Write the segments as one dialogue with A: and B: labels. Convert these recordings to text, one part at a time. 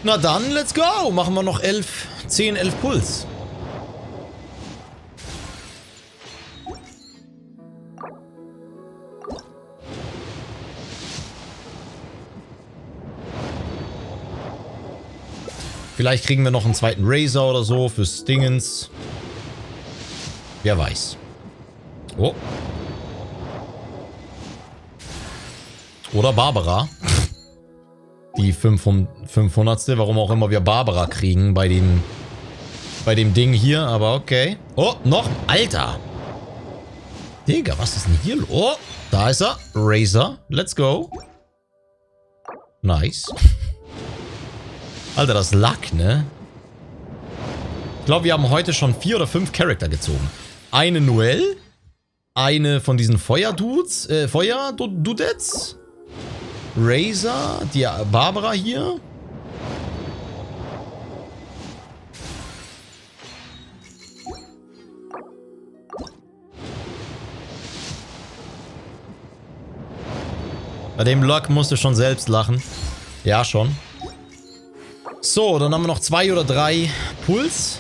A: Na dann, let's go. Machen wir noch 10, 11 Puls. Vielleicht kriegen wir noch einen zweiten Razor oder so fürs Dingens. Wer weiß. Oh. Oder Barbara. Die 500. Warum auch immer wir Barbara kriegen bei dem Ding hier. Aber okay. Oh, noch. Alter. Digga, was ist denn hier los? Oh, da ist er. Razor. Let's go. Nice. Alter, das Lack, ne? Ich glaube, wir haben heute schon 4 oder 5 Charakter gezogen. Eine Noelle. Eine von diesen Feuerdudes. Feuerdudets. Razor. Die Barbara hier. Bei dem Lock musst du schon selbst lachen. Ja, schon. So, dann haben wir noch 2 oder 3 Puls.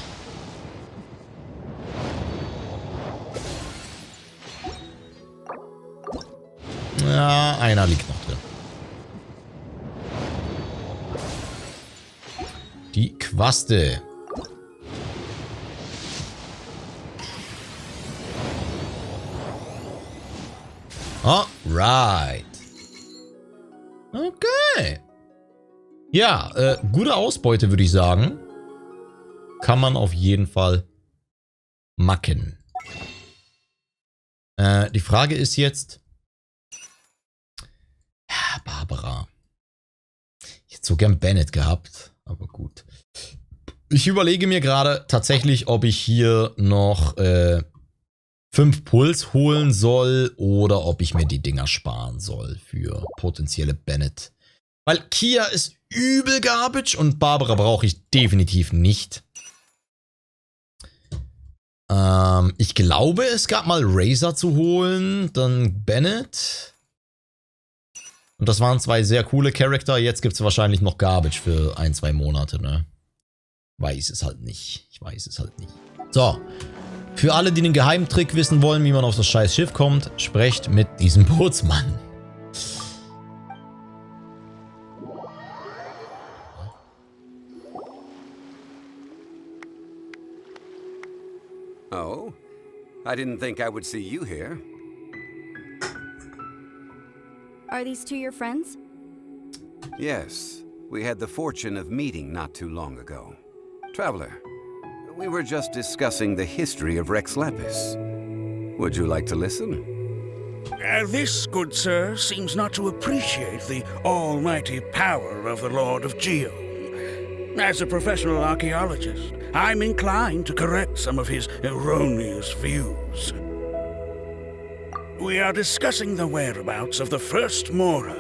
A: Ja, einer liegt noch drin. Die Quaste. Alright. Okay. Ja, gute Ausbeute, würde ich sagen. Kann man auf jeden Fall machen. Die Frage ist jetzt... Ja, Barbara. Ich hätte so gern Bennett gehabt, aber gut. Ich überlege mir gerade tatsächlich, ob ich hier noch 5 Puls holen soll oder ob ich mir die Dinger sparen soll für potenzielle Bennett. Weil Kia ist übel garbage und Barbara brauche ich definitiv nicht. Ich glaube, es gab mal Razor zu holen, dann Bennett. Und das waren 2 sehr coole Charakter. Jetzt gibt es wahrscheinlich noch Garbage für 1, 2 Monate, ne? Weiß es halt nicht. Ich weiß es halt nicht. So. Für alle, die den Geheimtrick wissen wollen, wie man auf das scheiß Schiff kommt, sprecht mit diesem Bootsmann.
B: Oh, I didn't think I would see you here.
C: Are these 2 your friends?
B: Yes, we had the fortune of meeting not too long ago. Traveler, we were just discussing the history of Rex Lapis. Would you like to listen?
D: This, good sir, seems not to appreciate the almighty power of the Lord of Geo. As a professional archaeologist, I'm inclined to correct some of his erroneous views. We are discussing the whereabouts of the first Mora.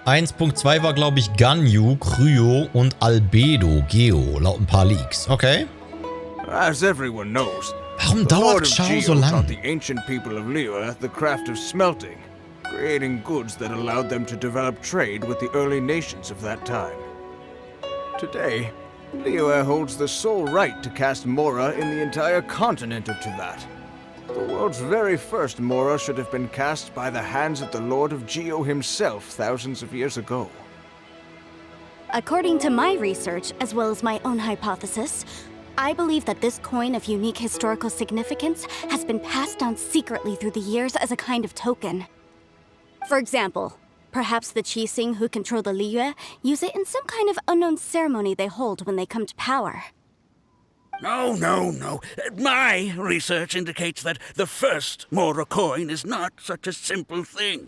A: 1.2 war, glaube ich, Ganyu, Kryo und Albedo, Geo, laut ein paar Leaks. Okay.
E: As everyone knows,
A: Warum
E: the Lord
A: dauert
E: of
A: Chao
E: Geo
A: so lang?
E: taught the ancient people of Liyue the craft of smelting, creating goods that allowed them to develop trade with the early nations of that time. Today, Liyue holds the sole right to cast Mora in the entire continent of Teyvat. The world's very first Mora should have been cast by the hands of the Lord of Geo himself thousands of years ago.
C: According to my research, as well as my own hypothesis, I believe that this coin of unique historical significance has been passed down secretly through the years as a kind of token. For example, perhaps the Qixing who control the Liyue use it in some kind of unknown ceremony they hold when they come to power.
D: No. My research indicates that the first Mora coin is not such a simple thing.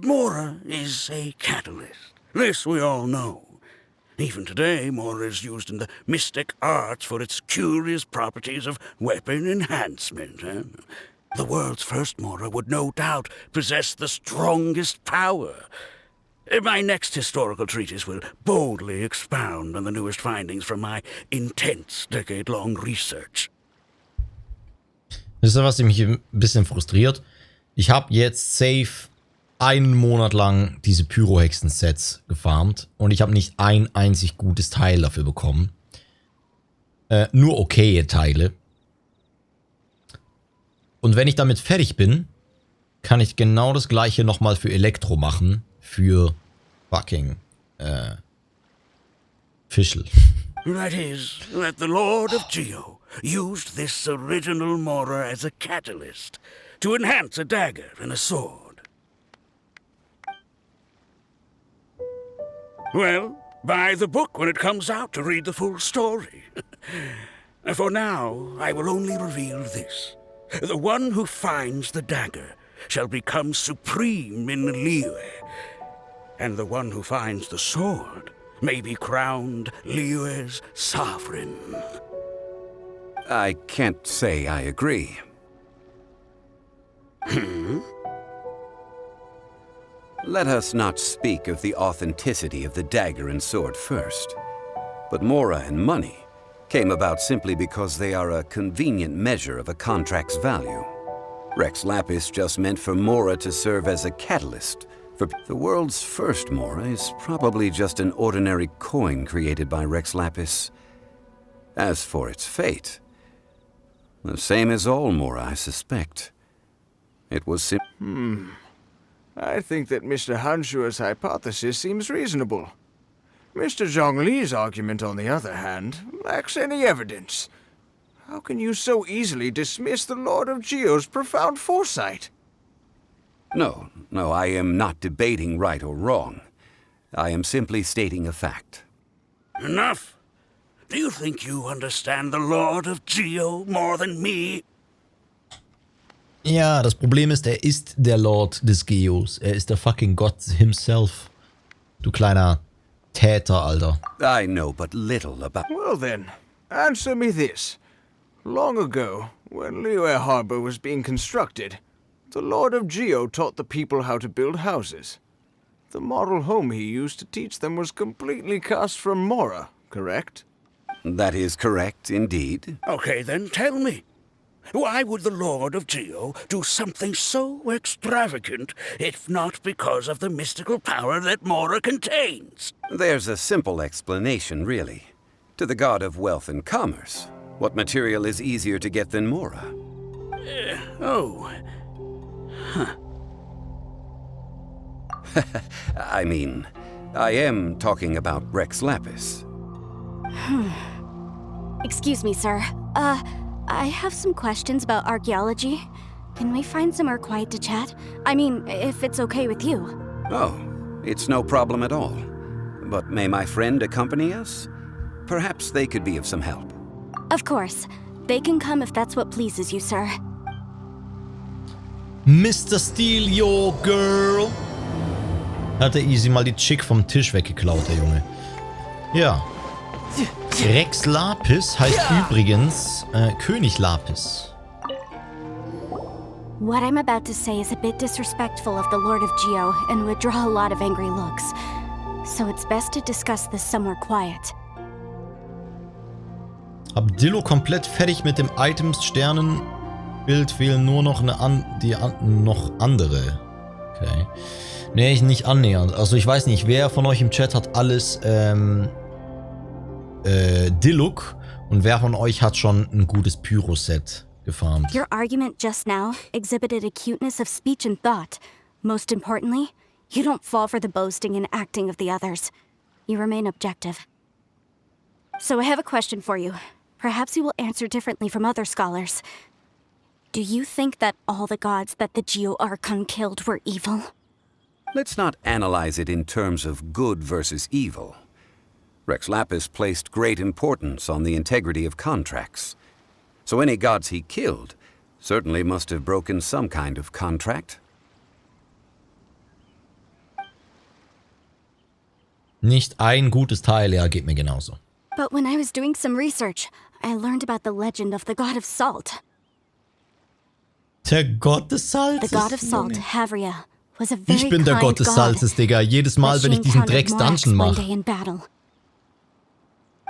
D: Mora is a catalyst. This we all know. Even today, Mora is used in the mystic arts for its curious properties of weapon enhancement. The world's first Mora would no doubt possess the strongest power. My next historical treatise will boldly expound on the newest findings from my intense decade-long research.
A: Wisst ihr, was mich ein bisschen frustriert? Ich habe jetzt safe einen Monat lang diese Pyrohexen-Sets gefarmt und ich habe nicht ein einzig gutes Teil dafür bekommen. Nur okaye Teile. Und wenn ich damit fertig bin, kann ich genau das gleiche nochmal für Elektro machen. Für fucking Fischl.
D: That is, that the Lord of Geo used this original Mora as a catalyst to enhance a dagger and a sword. Well, buy the book when it comes out to read the full story. For now, I will only reveal this. The one who finds the dagger shall become supreme in Liyue, and the one who finds the sword may be crowned Liyue's sovereign.
B: I can't say I agree. Let us not speak of the authenticity of the dagger and sword first. But Mora and money came about simply because they are a convenient measure of a contract's value. Rex Lapis just meant for Mora to serve as a catalyst. For the world's first Mora is probably just an ordinary coin created by Rex Lapis. As for its fate, the same as all Mora, I suspect. It was
E: I think that Mr. Hanshua's hypothesis seems reasonable. Mr. Zhongli's argument, on the other hand, lacks any evidence. How can you so easily dismiss the Lord of Geo's profound foresight?
B: No, I am not debating right or wrong. I am simply stating a fact.
D: Enough! Do you think you understand the Lord of Geo more than me?
A: Ja, das Problem ist, er ist der Lord des Geos. Er ist der fucking Gott himself. Du kleiner Täter, Alter.
B: I know but little about...
E: Well then, answer me this. Long ago, when Liyue Harbor was being constructed, the Lord of Geo taught the people how to build houses. The model home he used to teach them was completely cast from Mora, correct?
B: That is correct, indeed.
D: Okay, then tell me. Why would the Lord of Geo do something so extravagant, if not because of the mystical power that Mora contains?
B: There's a simple explanation, really. To the god of wealth and commerce, what material is easier to get than Mora? I mean, I am talking about Rex Lapis.
C: Excuse me, sir. I have some questions about archaeology. Can we find somewhere quiet to chat? I mean, if it's okay with you.
B: Oh, it's no problem at all. But may my friend accompany us? Perhaps they could be of some help.
C: Of course. They can come if that's what pleases you, sir.
A: Mr. Steal Your Girl. Hat er easy mal die Chick vom Tisch weggeklaut, der Junge. Ja. Rex Lapis heißt übrigens König Lapis.
C: What I'm about to say is a bit disrespectful of the Lord of Geo and would draw a lot of angry looks. So it's best to discuss this somewhere quiet.
A: Hab Dillo komplett fertig mit dem Items Sternenbild, fehlen nur noch noch andere. Okay. Nee, nicht annähernd. Also ich weiß nicht, wer von euch im Chat hat alles Dilluk und wer von euch hat schon ein gutes Pyro-Set gefarmt?
C: Your argument just now exhibited acuteness of speech and thought. Most importantly, you don't fall for the boasting and acting of the others. You remain objective. So I have a question for you. Perhaps you will answer differently from other scholars. Do you think that all the gods that the Geo Archon killed were evil?
B: Let's not analyze it in terms of good versus evil. Rex Lapis placed great importance on the integrity of contracts. So any gods he killed certainly must have broken some kind of contract.
A: Nicht ein gutes Teil, ja, geht mir genauso.
C: But when I was doing some research, I learned about the legend of the god of salt.
A: Der Gott des Salzes.
C: The god of salt, Havria, was a very
A: Ich bin der
C: kind
A: Gott des
C: god,
A: Salzes, Digga. Jedes Mal,
C: but
A: wenn
C: she
A: ich diesen
C: encountered
A: Drecks-Dungeon
C: Morax one
A: mache.
C: day in battle.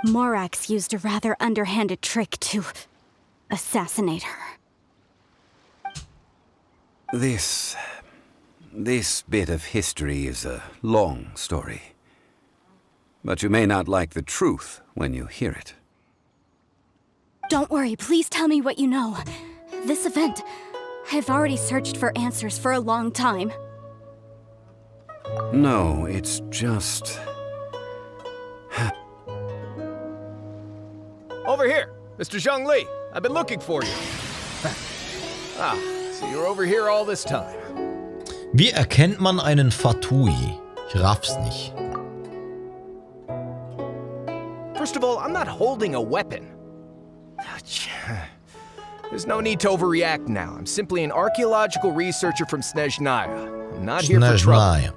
C: Morax used a rather underhanded trick to
B: This bit of history is a long story. But you may not like the truth when you hear it.
C: Don't worry, please tell me what you know. This event, I've already searched for answers for a long time.
B: No, it's just...
F: Over here, Mr. Zhongli. I've been looking for you. So you're over here all this time.
A: Wie erkennt man einen Fatui? Ich raff's nicht.
F: First of all, I'm not holding a weapon. There's no need to overreact now. I'm simply an archaeological researcher from Snezhnaya. I'm not here for trouble.
A: Snezhnaya.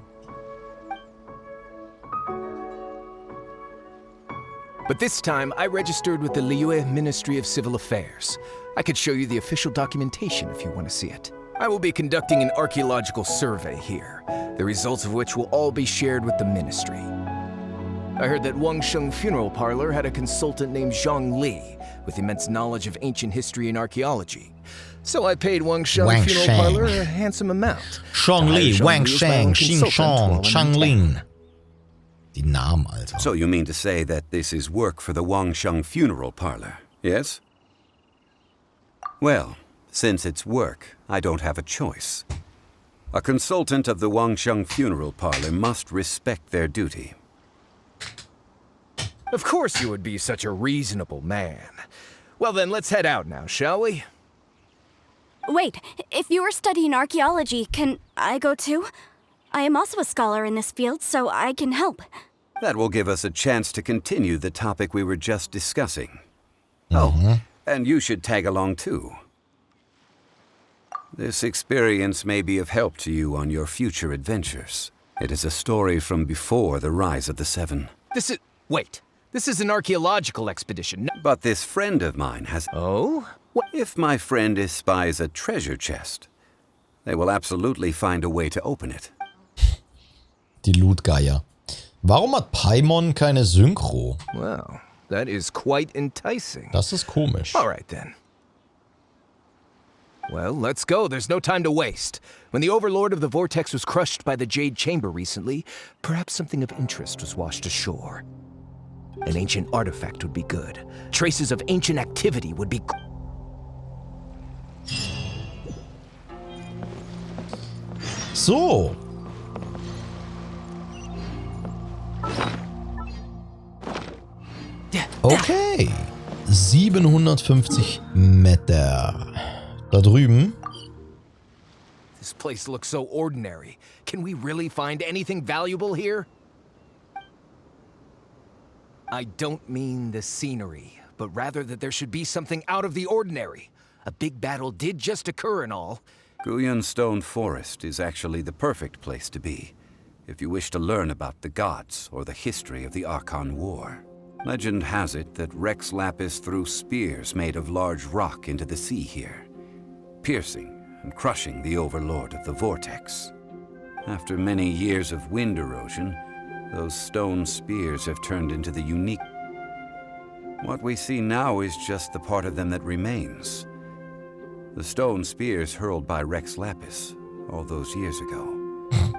F: But this time, I registered with the Liyue Ministry of Civil Affairs. I could show you the official documentation if you want to see it. I will be conducting an archaeological survey here, the results of which will all be shared with the ministry. I heard that Wangsheng Funeral Parlor had a consultant named Zhongli with immense knowledge of ancient history and archaeology. So I paid Wangsheng Funeral Parlor a handsome amount.
A: Zhongli, Wangsheng, Xingshong, Changlin. Die Namen, Alter.
B: So you mean to say that this is work for the Wangsheng Funeral Parlor, yes? Well, since it's work, I don't have a choice. A consultant of the Wangsheng Funeral Parlor must respect their duty.
F: Of course you would be such a reasonable man. Well then, let's head out now, shall we?
C: Wait, if you are studying archaeology, can I go too? I am also a scholar in this field, so I can help.
B: That will give us a chance to continue the topic we were just discussing. Oh, and you should tag along too. This experience may be of help to you on your future adventures. It is a story from before the rise of the Seven.
F: Wait, this is an archaeological expedition.
B: But this friend of mine has...
F: Oh?
B: What if my friend espies a treasure chest? They will absolutely find a way to open it.
A: Die Lootgeier. Warum hat Paimon keine Synchro?
F: Well, that is quite enticing.
A: Das ist komisch.
F: All right then. Well, let's go. There's no time to waste. When the Overlord of the Vortex was crushed by the Jade Chamber recently, perhaps something of interest was washed ashore. An ancient artifact would be good. Traces of ancient activity would be...
A: So. Okay. 750 Meter. Da drüben.
F: This place looks so ordinary. Can we really find anything valuable here? I don't mean the scenery, but rather that there should be something out of the ordinary. A big battle did just occur and all.
B: Guyun Stone Forest is actually the perfect place to be, if you wish to learn about the gods or the history of the Archon War. Legend has it that Rex Lapis threw spears made of large rock into the sea here, piercing and crushing the Overlord of the Vortex. After many years of wind erosion, those stone spears have turned into the unique... What we see now is just the part of them that remains. The stone spears hurled by Rex Lapis all those years ago.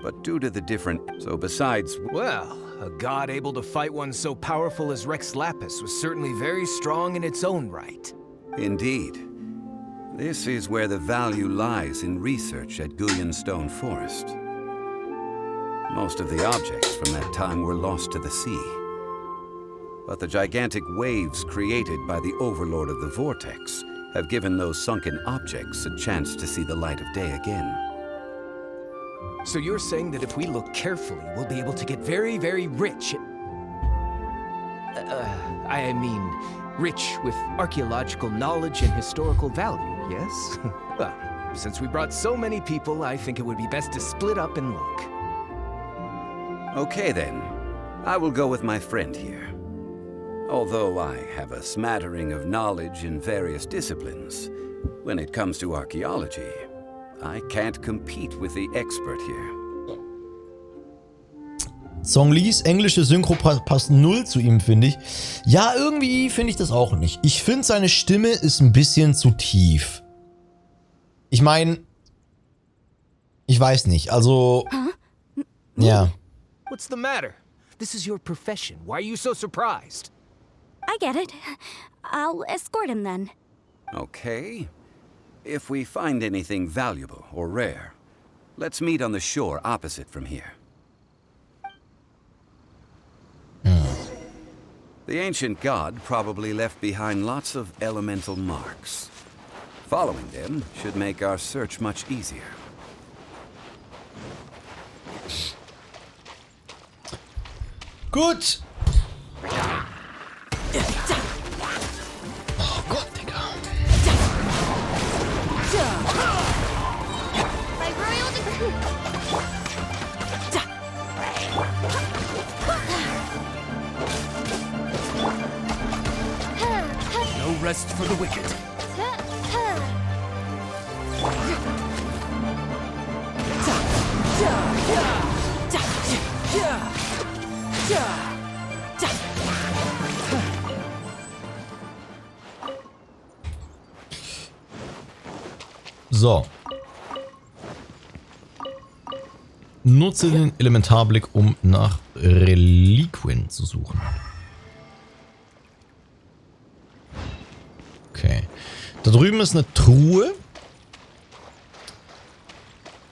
B: But due to the different... So besides...
F: Well, a god able to fight one so powerful as Rex Lapis was certainly very strong in its own right.
B: Indeed. This is where the value lies in research at Guyun Stone Forest. Most of the objects from that time were lost to the sea. But the gigantic waves created by the Overlord of the Vortex have given those sunken objects a chance to see the light of day again.
F: So you're saying that if we look carefully, we'll be able to get very, very rich. I mean, rich with archaeological knowledge and historical value, yes? Well, since we brought so many people, I think it would be best to split up and look.
B: Okay then, I will go with my friend here. Although I have a smattering of knowledge in various disciplines, when it comes to archaeology, I can't compete with the expert here.
A: Zhonglis englische Synchro passt null zu ihm, finde ich. Ja, irgendwie finde ich das auch nicht. Ich finde, seine Stimme ist ein bisschen zu tief. Ich meine, Ich weiß nicht, also... Ja.
F: What's the matter? This is your profession. Why are you so surprised?
C: I get it. I'll escort him then.
B: Okay. If we find anything valuable or rare, let's meet on the shore opposite from here. The ancient god probably left behind lots of elemental marks. Following them should make our search much easier.
A: Gut. Oh Gott, Digga.
F: No rest for the wicked.
A: So. Nutze den Elementarblick, um nach Reliquien zu suchen. Okay. Da drüben ist eine Truhe,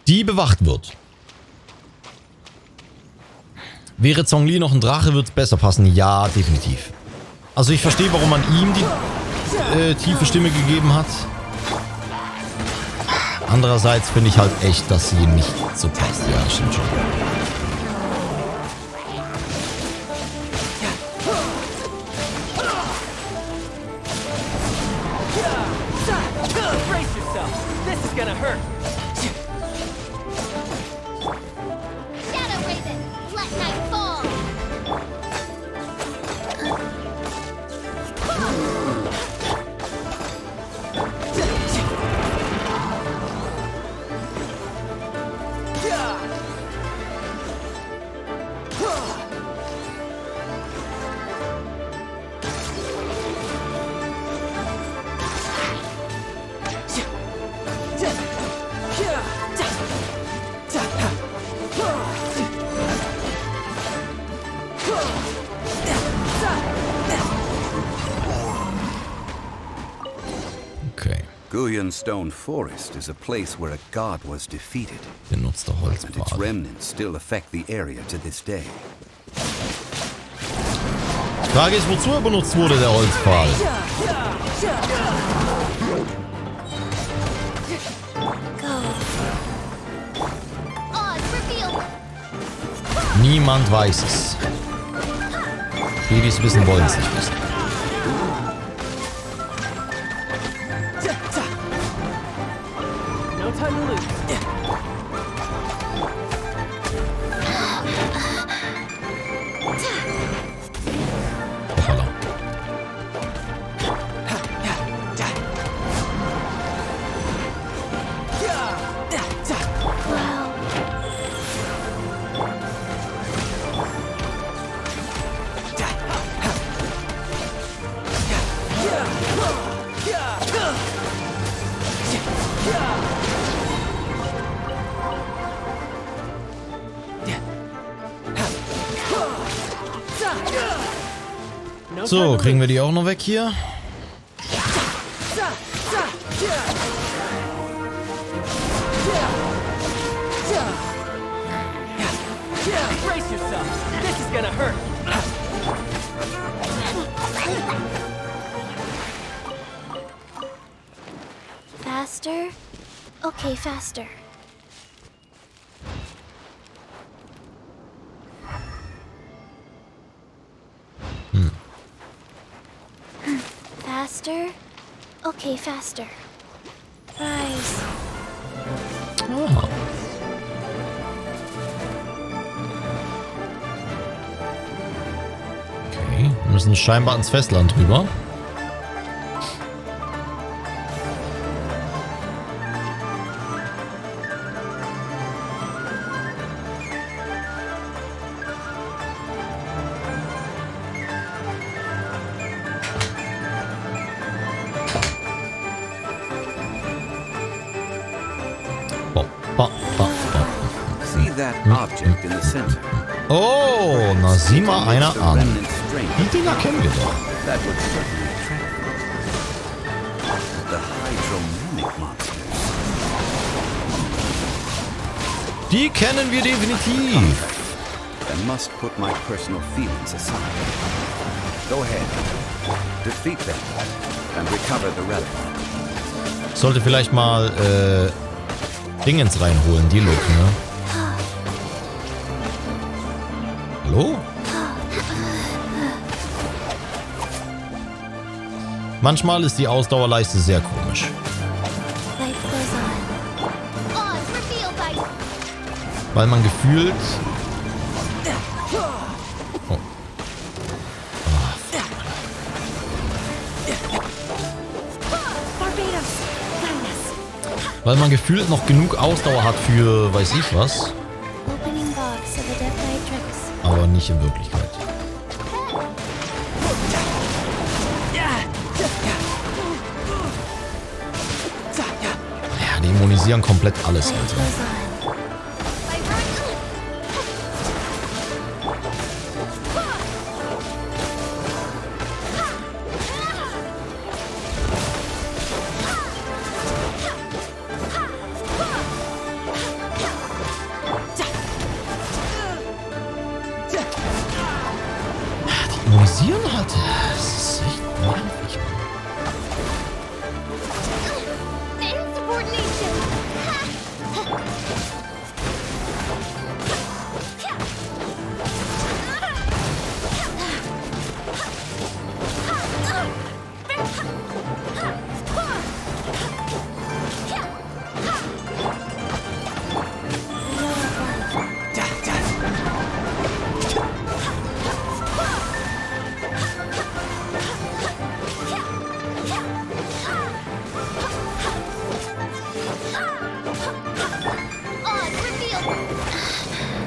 A: die bewacht wird. Wäre Zhongli noch ein Drache, wird es besser passen. Ja, definitiv. Also ich verstehe, warum man ihm die tiefe Stimme gegeben hat. Andererseits finde ich halt echt, dass sie nicht so passt. Ja, stimmt schon.
G: Brace yourself. This is gonna hurt.
H: Shadow Raven, let night fall.
A: Okay.
B: Stone Forest is a place where a god was defeated,
A: Benutzter
B: and its
A: Holzpfad.
B: remnants still affect the area to this day.
A: Frage ist, wozu er benutzt wurde, der Holzpfahl.
H: Oz revealed.
A: Niemand weiß es. Die, die es wissen, wollen es nicht wissen.
G: No time to lose.
A: Hoppala.
G: No
A: So,
G: time to
A: kriegen wir
G: lose.
A: die auch noch weg hier?
G: Brace yourself. This is gonna hurt.
H: Faster? Okay, faster. Faster? Okay, faster. Rise.
A: Ah. Okay, wir müssen scheinbar ans Festland rüber. Ba, ba, ba.
B: that object in the center?
A: Oh, na sieh mal einer
B: The
A: an.
B: remnant strength
A: Die Dinger kennen wir doch.
B: that would certainly attract them. The hydromanic monsters.
A: Die kennen wir definitiv.
B: I must put my personal feelings aside. Go ahead. Defeat them and recover the relic.
A: Sollte vielleicht mal Dingens reinholen, die Look, ne? Hallo? Manchmal ist die Ausdauerleiste sehr komisch.
H: Life goes on. Oz revealed by
A: Weil man gefühlt... Oh. Weil man gefühlt noch genug Ausdauer hat für weiß ich was,
H: opening box of Adepti Tricks.
A: aber nicht in Wirklichkeit. Ja, die immunisieren komplett alles,
H: Life
A: Alter.
H: goes on.
A: Immunisieren hatte. Das ist echt nervig.
H: Insubordination. Oz revealed.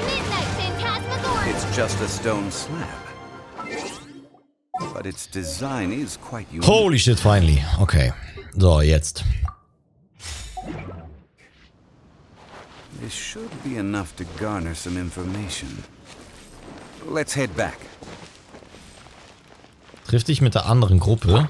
H: Midnight Phantasmagoria.
B: It's just a stone slab. But its design is quite unique.
A: Holy shit, finally. Okay. So, jetzt.
B: This should be enough to garner some information. Let's head back.
A: Triff dich mit der anderen Gruppe.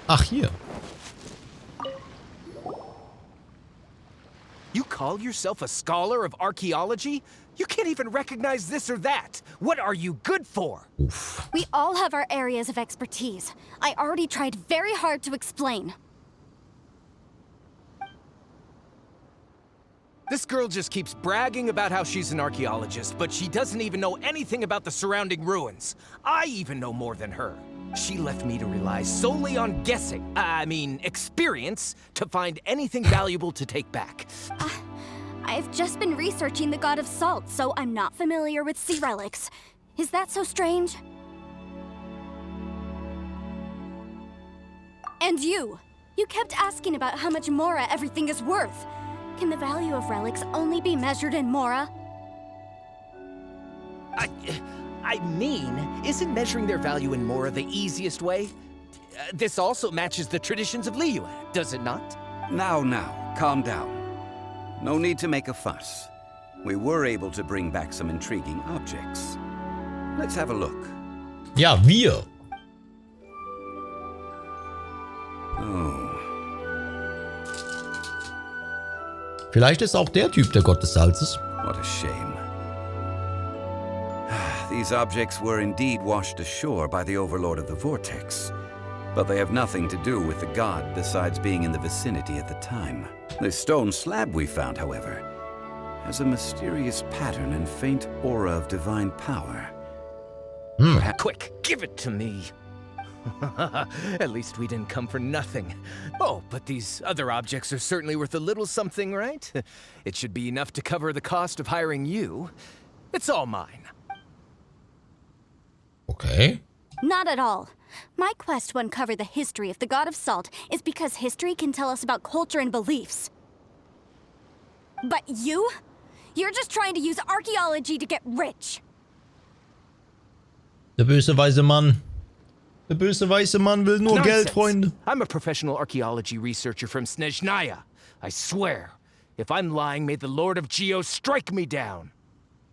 A: Ach, hier.
F: You call yourself a scholar of archaeology? You can't even recognize this or that. What are you good for?
A: Uff.
C: We all have our areas of expertise. I already tried very hard to explain.
F: This girl just keeps bragging about how she's an archaeologist, but she doesn't even know anything about the surrounding ruins. I even know more than her. She left me to rely solely on guessing, experience, to find anything valuable to take back.
C: I've just been researching the god of salt, so I'm not familiar with sea relics. Is that so strange? And you kept asking about how much Mora everything is worth. Can the value of relics only be measured in Mora?
F: Isn't measuring their value in Mora the easiest way? This also matches the traditions of Liyue, does it not?
B: Now, calm down. No need to make a fuss. We were able to bring back some intriguing objects. Let's have a look.
A: Ja, wir.
B: Oh,
A: Vielleicht ist auch der Typ der Gott des Salzes.
B: what a shame. These objects were indeed washed ashore by the Overlord of the Vortex, but they have nothing to do with the god besides being in the vicinity at the time. The stone slab we found, however, has a mysterious pattern and faint aura of divine power.
F: Quick, give it to me. At least we didn't come for nothing. Oh, but these other objects are certainly worth a little something, right? It should be enough to cover the cost of hiring you. It's all mine.
A: Okay.
C: Not at all. My quest to uncover the history of the God of Salt is because history can tell us about culture and beliefs. But you? You're just trying to use archaeology to get rich.
A: Der böse weiße Mann. Der böse weiße Mann will nur Geld, Freunde.
F: I'm a professional archaeology researcher from Snezhnaya. I swear. If I'm lying, may the Lord of Geo strike me down.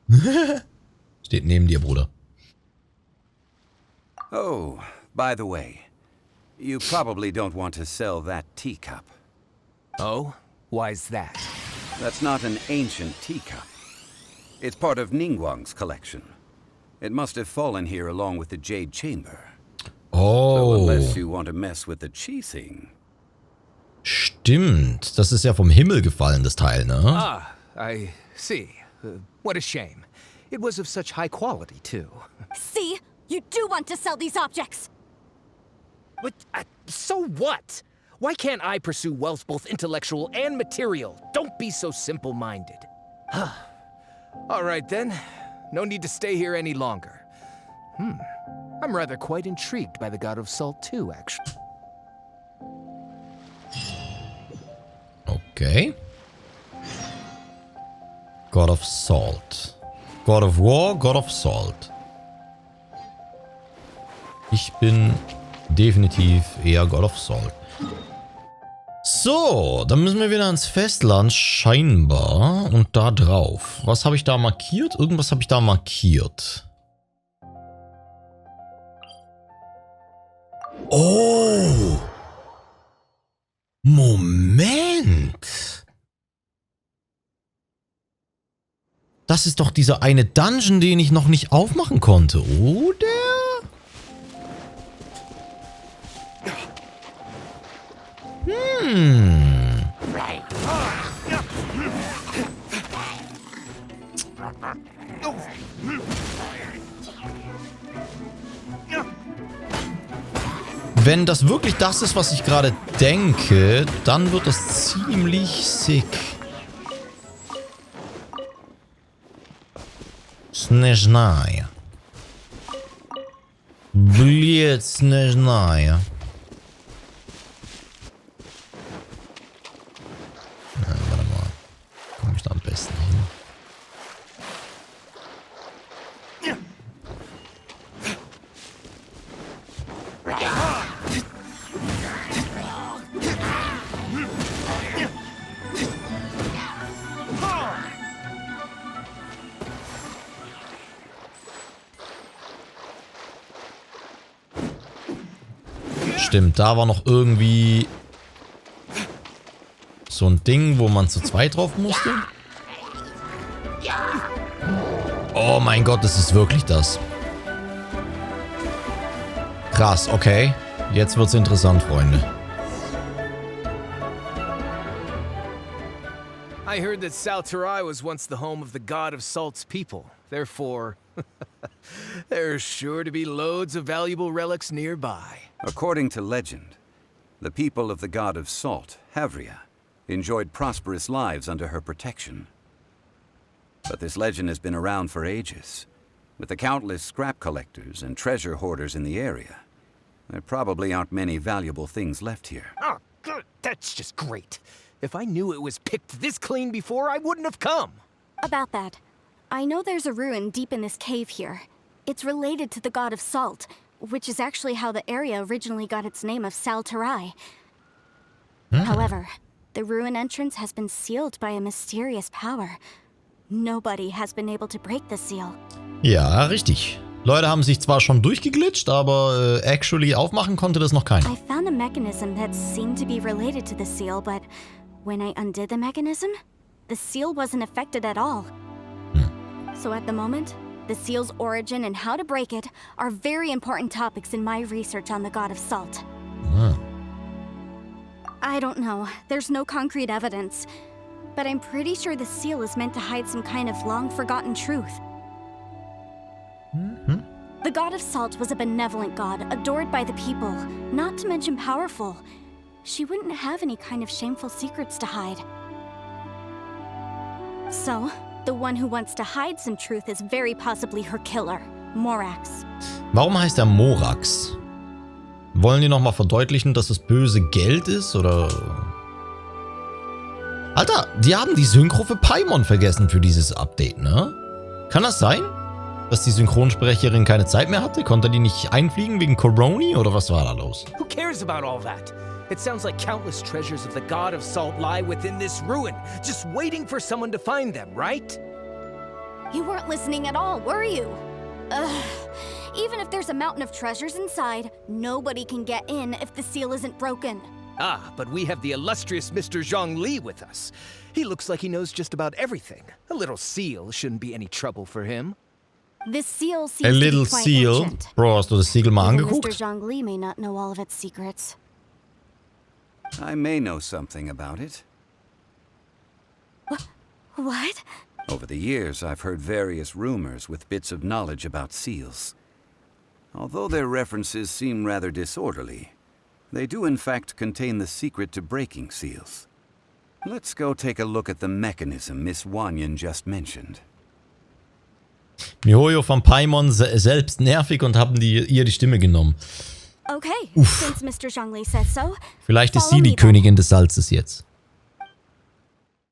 A: Steht neben dir, Bruder.
B: Oh, by the way, you probably don't want to sell that teacup.
F: Oh? Why's that?
B: That's not an ancient teacup. It's part of Ningguang's collection. It must have fallen here along with the Jade Chamber.
A: Oh.
B: So unless you want to mess with the Qixing.
A: Stimmt. Das ist ja vom Himmel gefallen, das Teil, ne?
F: Ah, I see. What a shame. It was of such high quality, too.
C: See? You do want to sell these objects!
F: But, so what? Why can't I pursue wealth both intellectual and material? Don't be so simple-minded. All right, then. No need to stay here any longer. I'm rather quite intrigued by the God of Salt, too, actually.
A: Okay. God of Salt. God of War, God of Salt. Ich bin definitiv eher God of Salt. So, dann müssen wir wieder ans Festland, scheinbar. Und da drauf. Was habe ich da markiert? Irgendwas habe ich da markiert. Oh! Moment! Das ist doch dieser eine Dungeon, den ich noch nicht aufmachen konnte, oder? Wenn das wirklich das ist, was ich gerade denke, dann wird das ziemlich sick. Snezhnaya. Блядь, Snezhnaya. Warte mal. Komme ich da am besten hin? Stimmt, da war noch irgendwie so ein Ding, wo man zu zweit drauf musste. Oh mein Gott, das ist wirklich das. Krass, okay. Jetzt wird's interessant, Freunde.
F: I heard that Salterai was once the home of the God of Salt's people. Therefore, there's sure to be loads of valuable relics nearby.
B: According to legend, the people of the God of Salt, Havria, enjoyed prosperous lives under her protection. But this legend has been around for ages. With the countless scrap collectors and treasure hoarders in the area, there probably aren't many valuable things left here.
F: Oh, good. That's just great. If I knew it was picked this clean before, I wouldn't have come.
C: About that, I know there's a ruin deep in this cave here. It's related to the God of Salt, which is actually how the area originally got its name of Salterai. However, the ruin entrance has been sealed by a mysterious power. Nobody has been able to break the seal.
A: Ja, richtig. Leute haben sich zwar schon durchgeglitscht, aber actually aufmachen konnte das noch keiner.
C: I found a mechanism that seemed to be related to the seal, but when I undid the mechanism, the seal wasn't affected at all. So at the moment, the seal's origin and how to break it are very important topics in my research on the God of Salt. I don't know. There's no concrete evidence. But I'm pretty sure the seal is meant to hide some kind of long-forgotten truth. The God of Salt was a benevolent god, adored by the people, not to mention powerful. She wouldn't have any kind of shameful secrets to hide. So, the one who wants to hide some truth is very possibly her killer. Morax.
A: Warum heißt er Morax? Wollen die nochmal verdeutlichen, dass das böse Geld ist, oder? Alter, die haben die Synchro für Paimon vergessen für dieses Update, ne? Kann das sein? Dass die Synchronsprecherin keine Zeit mehr hatte? Konnte die nicht einfliegen wegen Coroni, oder was war da los?
F: Who cares about all that? It sounds like countless treasures of the god of salt lie within this ruin, just waiting for someone to find them, right?
C: You weren't listening at all, were you? Ugh. Even if there's a mountain of treasures inside, nobody can get in if the seal isn't broken.
F: Ah, but we have the illustrious Mr. Zhongli with us. He looks like he knows just about everything. A little seal shouldn't be any trouble for him.
C: This seal seems
A: A
C: to
A: little
C: be quite
A: seal?
C: ancient.
A: Bro, hast du das Siegel mal
C: Even Mr.
A: angeguckt?
C: Zhongli may not know all of its secrets.
B: I may know something about it.
C: What?
B: Over the years, I've heard various rumors with bits of knowledge about seals. Although their references seem rather disorderly, they do in fact contain the secret to breaking seals. Let's go take a look at the mechanism Miss Wanyan just mentioned.
A: Mihoyo von Paimon selbst nervig und haben ihr die Stimme genommen.
C: Okay, since Mr. Zhongli says so.
A: Vielleicht ist
C: follow
A: sie die
C: me then.
A: Königin des Salzes jetzt.